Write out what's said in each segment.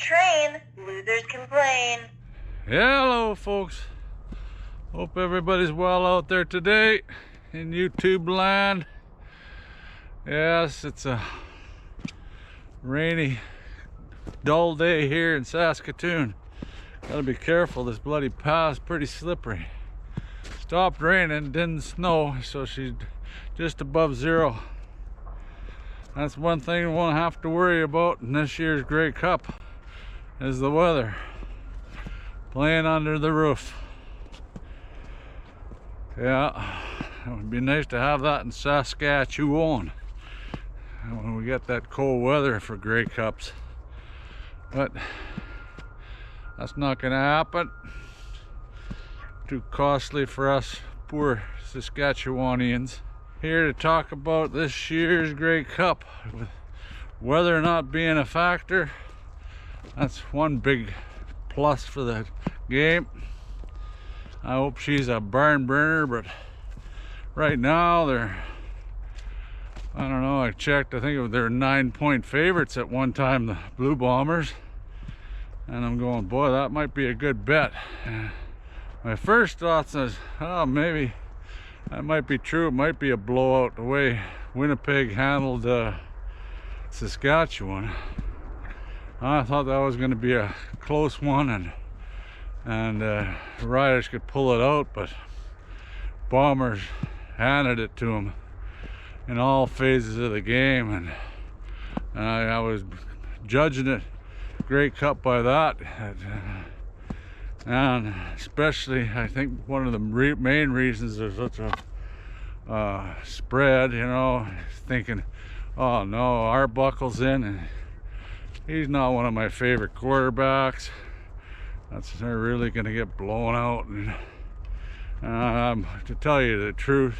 train, losers complain. Hello folks, hope everybody's well out there today in YouTube land. Yes, it's a rainy, dull day here in Saskatoon. Gotta be careful, this bloody path's pretty slippery. Stopped raining, didn't snow, so she's just above zero. That's one thing we won't have to worry about in this year's Grey Cup, is the weather. Playing under the roof. Yeah, it would be nice to have that in Saskatchewan when we get that cold weather for Grey Cups. But that's not going to happen. Too costly for us poor Saskatchewanians. Here to talk about this year's Grey Cup, with weather not being a factor. That's one big plus for the game. I hope she's a barn burner, but right now they're, I don't know, I checked, I think they're 9-point favorites at one time, the Blue Bombers, and I'm going, boy, that might be a good bet. My first thoughts is, oh, maybe that might be true. It might be a blowout the way Winnipeg handled Saskatchewan. I thought that was going to be a close one, and Riders could pull it out, but Bombers handed it to them in all phases of the game, and I was judging it Grey Cup by that. And especially, I think one of the main reasons there's such a spread, you know, thinking, oh no, Arbuckle's in, and he's not one of my favorite quarterbacks. They're really going to get blown out. And to tell you the truth,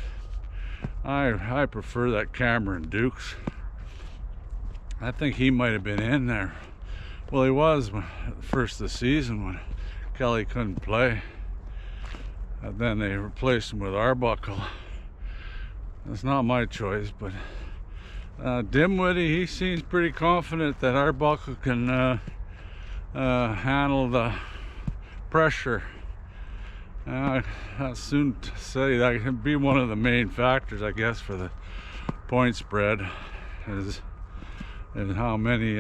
I prefer that Cameron Dukes. I think he might have been in there. Well, he was first of the season when Kelly couldn't play, and then they replaced him with Arbuckle. That's not my choice, but Dimwitty, he seems pretty confident that Arbuckle can handle the pressure. That's soon to say that can be one of the main factors, I guess, for the point spread, is how many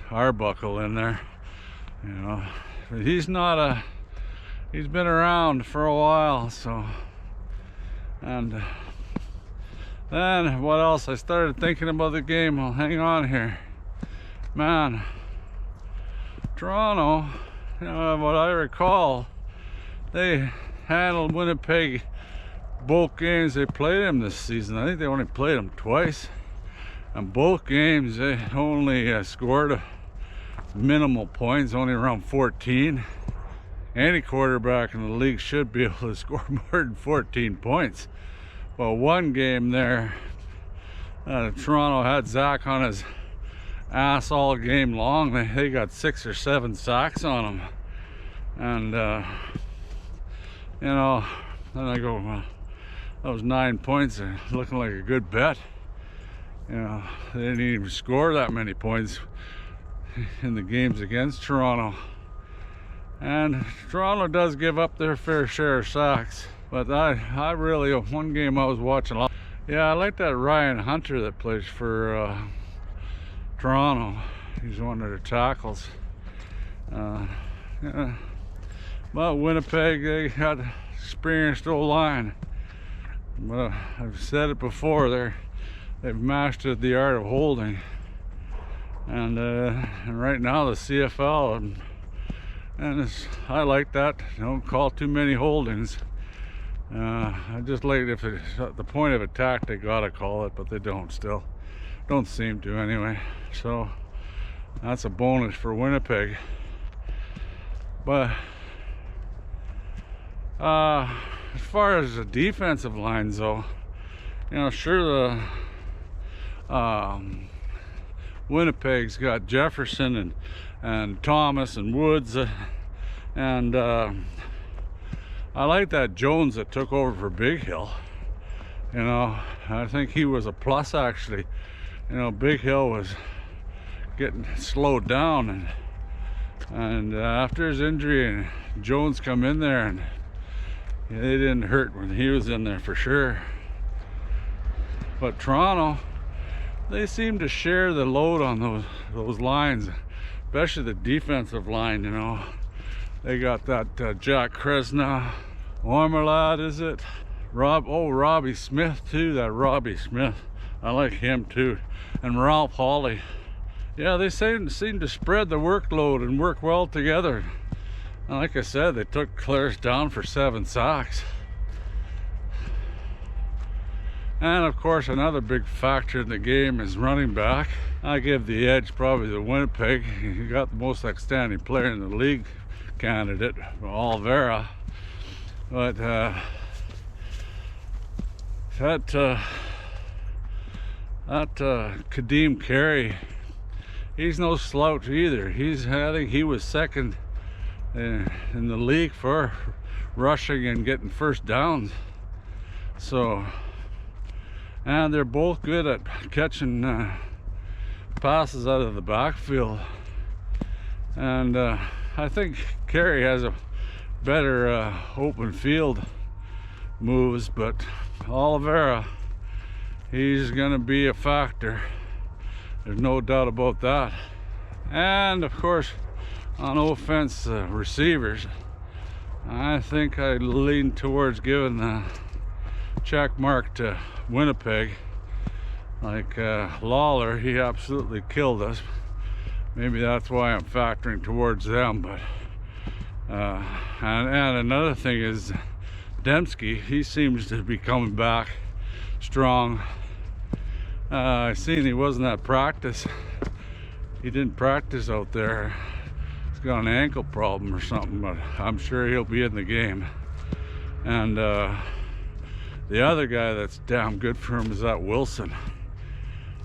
Arbuckle in there, you know. But he's not he's been around for a while, so. And then what else? I started thinking about the game. Well, hang on here, man. Toronto, you know, what I recall, they handled Winnipeg both games they played them this season. I think they only played them twice. And both games they only scored minimal points, only around 14. Any quarterback in the league should be able to score more than 14 points. Well, one game there, Toronto had Zach on his ass all game long. They got 6 or 7 sacks on him. And, you know, then I go, well, those 9 points are looking like a good bet. You know, they didn't even score that many points in the games against Toronto. And Toronto does give up their fair share of sacks. But I really, one game I was watching a lot. Yeah, I like that Ryan Hunter that plays for Toronto. He's one of their tackles. Yeah. But Winnipeg, they got experienced O-line. But I've said it before, they've mastered the art of holding, and right now the CFL, and I like that. Don't call too many holdings. I just like, if it's the point of attack, they gotta call it, but they don't seem to anyway. So that's a bonus for Winnipeg. But as far as the defensive lines, though, you know, sure, the Winnipeg's got Jefferson and Thomas and Woods, and I like that Jones that took over for Big Hill. You know, I think he was a plus, actually. You know, Big Hill was getting slowed down, and after his injury, and Jones come in there, and they didn't hurt when he was in there for sure. But Toronto, they seem to share the load on those lines, especially the defensive line. You know, they got that Jack Kresna, Ormelad, is it? Robbie Smith too. That Robbie Smith, I like him too, and Ralph Hawley. Yeah, they seem to spread the workload and work well together. And like I said, they took Claris down for 7 sacks. And of course, another big factor in the game is running back. I give the edge probably to Winnipeg. He got the most outstanding player in the league candidate, Oliveira. But that Kadeem Carey, he's no slouch either. I think he was second in the league for rushing and getting first downs. So, and they're both good at catching passes out of the backfield. And I think Carey has a better open field moves, but Oliveira, he's gonna be a factor. There's no doubt about that. And of course, on offense, receivers, I think I lean towards giving the check mark to Winnipeg. Like Lawler, he absolutely killed us. Maybe that's why I'm factoring towards them. But and another thing is Dembski, he seems to be coming back strong. I seen he wasn't at practice. He didn't practice out there. He's got an ankle problem or something, but I'm sure he'll be in the game. And the other guy that's damn good for him is that Wilson.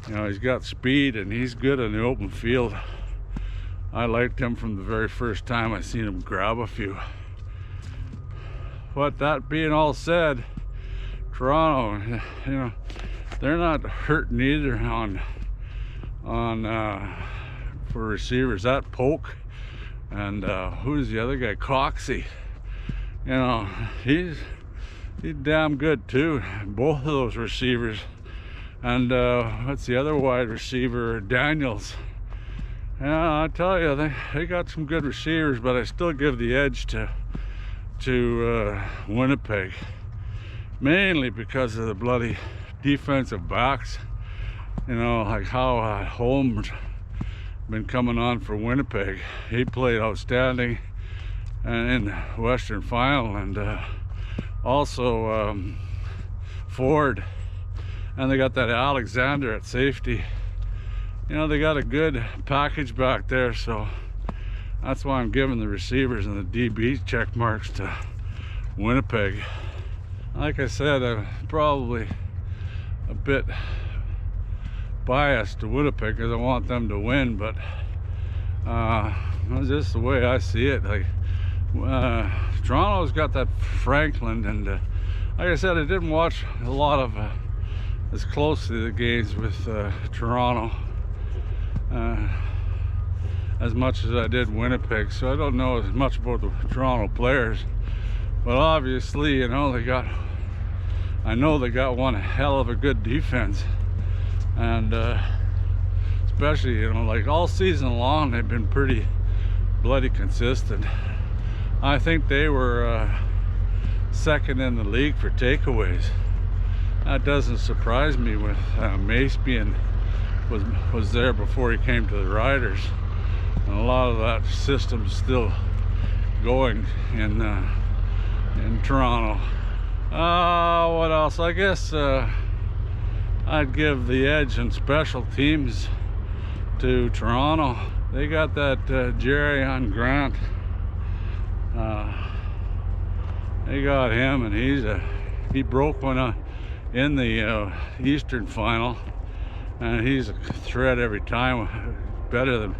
You know, he's got speed and he's good in the open field. I liked him from the very first time I seen him grab a few. But that being all said, Toronto, you know, they're not hurting either for receivers. That Polk and who's the other guy? Coxey. You know, he's damn good too. Both of those receivers. And what's the other wide receiver? Daniels. Yeah, I tell you, they got some good receivers, but I still give the edge to Winnipeg, mainly because of the bloody defensive backs. You know, like how Holmes been coming on for Winnipeg. He played outstanding in the Western Final, and also Ford, and they got that Alexander at safety. You know, they got a good package back there, so that's why I'm giving the receivers and the DB check marks to Winnipeg. Like I said, I'm probably a bit biased to Winnipeg because I want them to win, but that's just the way I see it. Like Toronto's got that Franklin, and like I said, I didn't watch a lot of as closely the games with Toronto as much as I did Winnipeg, so I don't know as much about the Toronto players. But obviously, you know, I know they got one hell of a good defense, and especially, you know, like all season long they've been pretty bloody consistent. I think they were second in the league for takeaways. That doesn't surprise me with Mace being was there before he came to the Riders, and a lot of that system's still going in Toronto. What else? I guess I'd give the edge in special teams to Toronto. They got that Jerry on Grant. They got him, and he broke one in the Eastern Final, and he's a threat every time. Better than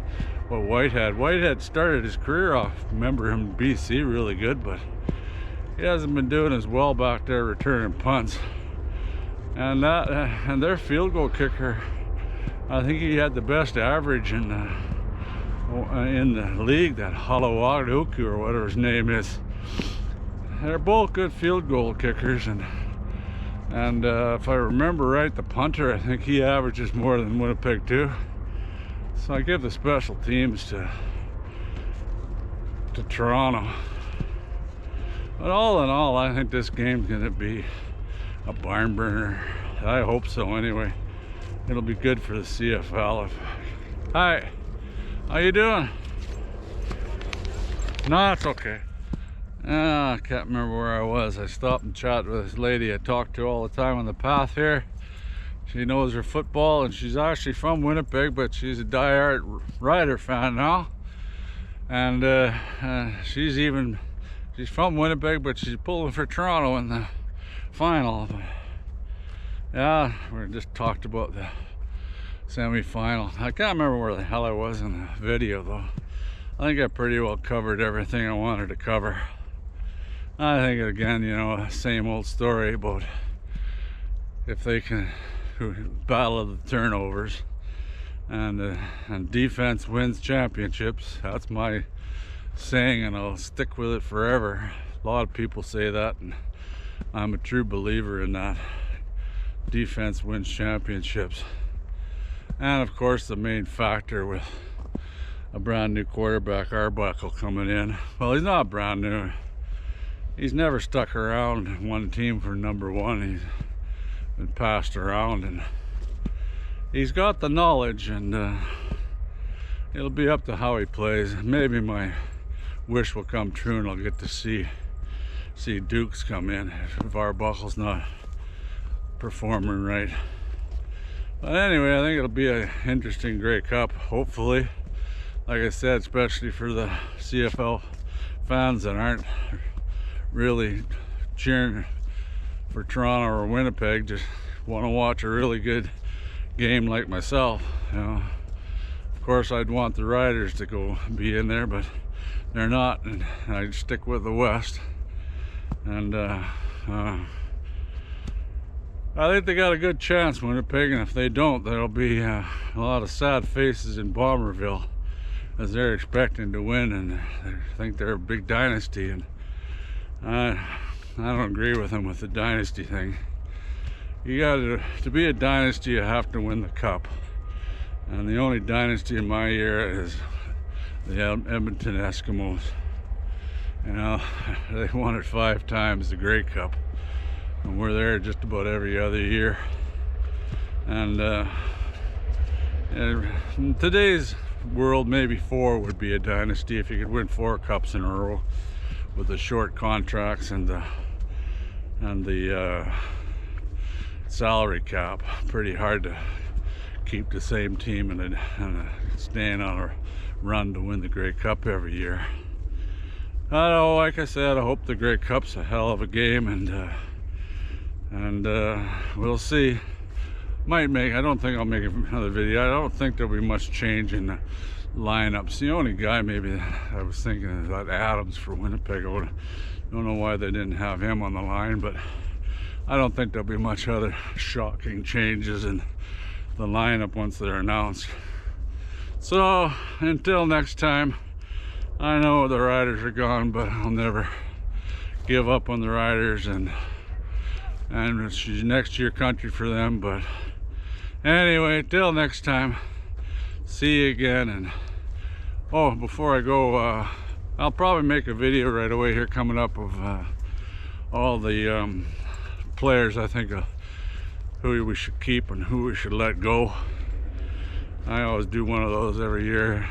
what Whitehead. Whitehead started his career off, remember him in BC, really good, but he hasn't been doing as well back there returning punts. And their field goal kicker I think he had the best average in the league, that Halawaduku or whatever his name is. They're both good field goal kickers, and if I remember right, the punter, I think he averages more than Winnipeg too. So I give the special teams to Toronto. But all in all, I think this game's gonna be a barn burner. I hope so anyway. It'll be good for the CFL. Hi, how you doing? No, it's okay. I can't remember where I was. I stopped and chatted with this lady I talk to all the time on the path here. She knows her football, and she's actually from Winnipeg, but she's a diehard Rider fan now. And she's from Winnipeg, but she's pulling for Toronto in the final. Yeah, we just talked about the semi-final. I can't remember where the hell I was in the video though. I think I pretty well covered everything I wanted to cover. I think again, you know, same old story about if they can battle the turnovers, and defense wins championships. That's my saying, and I'll stick with it forever. A lot of people say that, and I'm a true believer in that. Defense wins championships. And of course, the main factor with a brand new quarterback, Arbuckle, coming in. Well, he's not brand new. He's never stuck around one team for number one. He's been passed around, and he's got the knowledge, and it'll be up to how he plays. Maybe my wish will come true, and I'll get to see Dukes come in if Arbuckle's not performing right. But anyway, I think it'll be an interesting Grey Cup, hopefully. Like I said, especially for the CFL fans that aren't really cheering for Toronto or Winnipeg, just want to watch a really good game like myself. You know, of course, I'd want the Riders to go be in there, but they're not, and I'd stick with the West. And I think they got a good chance, Winnipeg, and if they don't, there'll be a lot of sad faces in Bomberville, as they're expecting to win, and they think they're a big dynasty, and I don't agree with them with the dynasty thing. You got to be a dynasty, you have to win the cup, and the only dynasty in my era is the Edmonton Eskimos. You know, they won it 5 times, the Grey Cup, and we're there just about every other year. And in today's world, maybe 4 would be a dynasty if you could win 4 cups in a row with the short contracts and the salary cap. Pretty hard to keep the same team and staying on a run to win the Grey Cup every year. I know, like I said, I hope the Grey Cup's a hell of a game, and we'll see. I don't think I'll make another video. I don't think there'll be much change in the lineups. The only guy maybe I was thinking is that Adams for Winnipeg. I don't know why they didn't have him on the line, but I don't think there'll be much other shocking changes in the lineup once they're announced. So until next time, I know the Riders are gone, but I'll never give up on the Riders, and it's next year country for them. But anyway, till next time, see you again. And oh, before I go, I'll probably make a video right away here coming up of all the players I think who we should keep and who we should let go. I always do one of those every year.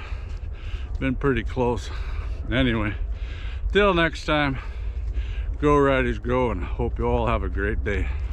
Been pretty close. Anyway, till next time, go Riders go, and hope you all have a great day.